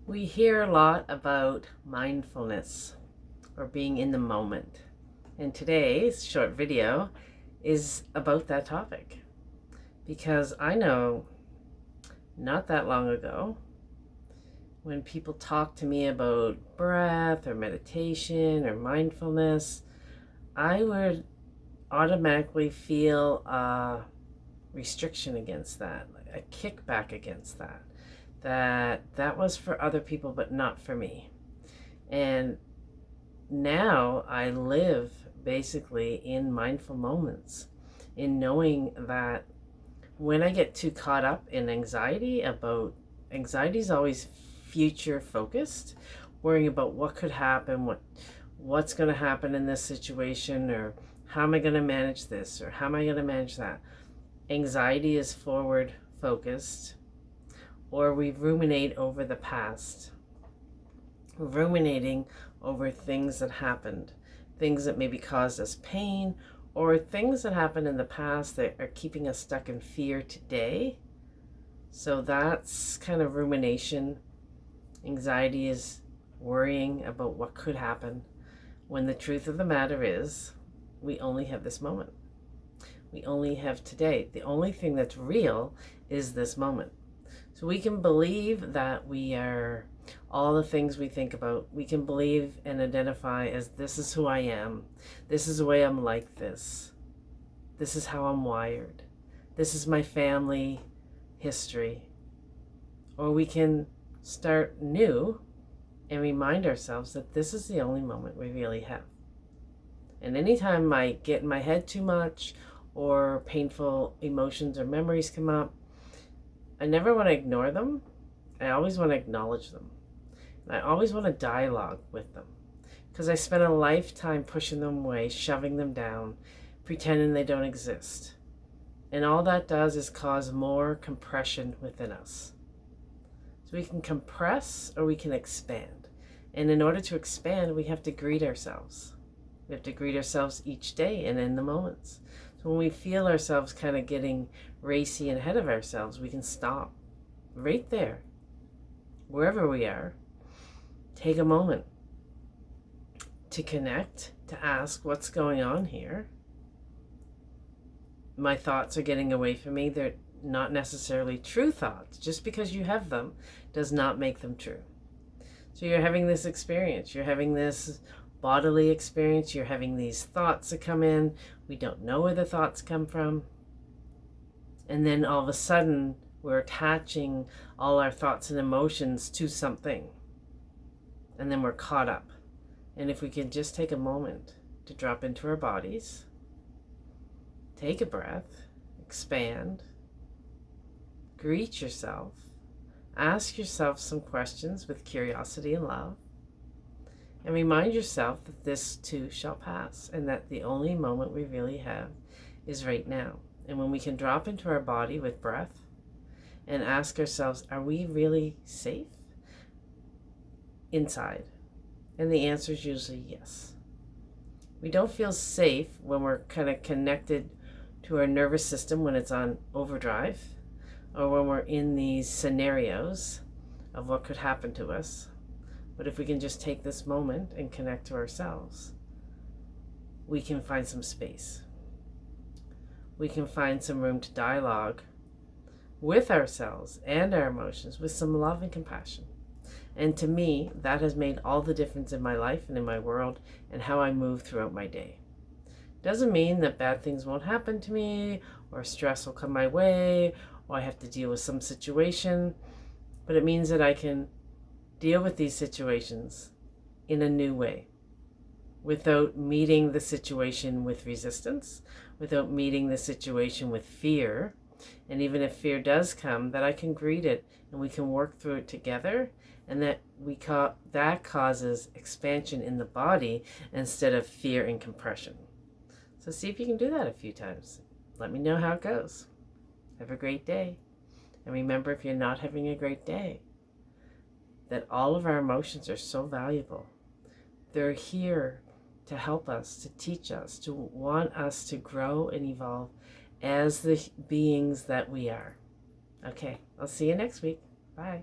We hear a lot about mindfulness or being in the moment. And today's short video is about that topic. Because I know not that long ago, when people talk to me about breath or meditation or mindfulness, I would automatically feel a restriction against that, a kickback against that. That was for other people but not for me. And now I live basically in mindful moments, in knowing that when I get too caught up in anxiety is always future focused, worrying about what could happen, what's going to happen in this situation, or how am I going to manage this, or how am I going to manage that. Anxiety is forward focused, or we ruminate over the past, ruminating over things that happened, things that maybe caused us pain, or things that happened in the past that are keeping us stuck in fear today. So that's kind of rumination. Anxiety is worrying about what could happen, when the truth of the matter is we only have this moment. We only have today. The only thing that's real is this moment. So we can believe that we are all the things we think about. We can believe and identify as this is who I am. This is the way I'm like this. This is how I'm wired. This is my family history. Or we can start new and remind ourselves that this is the only moment we really have. And anytime I get in my head too much, or painful emotions or memories come up, I never want to ignore them. I always want to acknowledge them. And I always want to dialogue with them, because I spent a lifetime pushing them away, shoving them down, pretending they don't exist. And all that does is cause more compression within us. So we can compress or we can expand. And in order to expand, we have to greet ourselves. We have to greet ourselves each day and in the moments. So when we feel ourselves kind of getting racy and ahead of ourselves, we can stop right there, wherever we are. Take a moment to connect, to ask what's going on here. My thoughts are getting away from me. They're not necessarily true thoughts. Just because you have them does not make them true. So you're having this experience. You're having this bodily experience. You're having these thoughts that come in. We don't know where the thoughts come from. And then all of a sudden, we're attaching all our thoughts and emotions to something. And then we're caught up. And if we can just take a moment to drop into our bodies, take a breath, expand, greet yourself, ask yourself some questions with curiosity and love, and remind yourself that this too shall pass, and that the only moment we really have is right now. And when we can drop into our body with breath and ask ourselves, are we really safe inside? And the answer is usually yes. We don't feel safe when we're kind of connected to our nervous system, when it's on overdrive, or when we're in these scenarios of what could happen to us. But if we can just take this moment and connect to ourselves, we can find some space. We can find some room to dialogue with ourselves and our emotions with some love and compassion. And to me, that has made all the difference in my life and in my world and how I move throughout my day. Doesn't mean that bad things won't happen to me, or stress will come my way, or I have to deal with some situation, but it means that I can deal with these situations in a new way, without meeting the situation with resistance, without meeting the situation with fear. And even if fear does come, that I can greet it and we can work through it together, and that causes expansion in the body instead of fear and compression. So see if you can do that a few times. Let me know how it goes. Have a great day. And remember, if you're not having a great day, that all of our emotions are so valuable. They're here to help us, to teach us, to want us to grow and evolve as the beings that we are. Okay, I'll see you next week. Bye.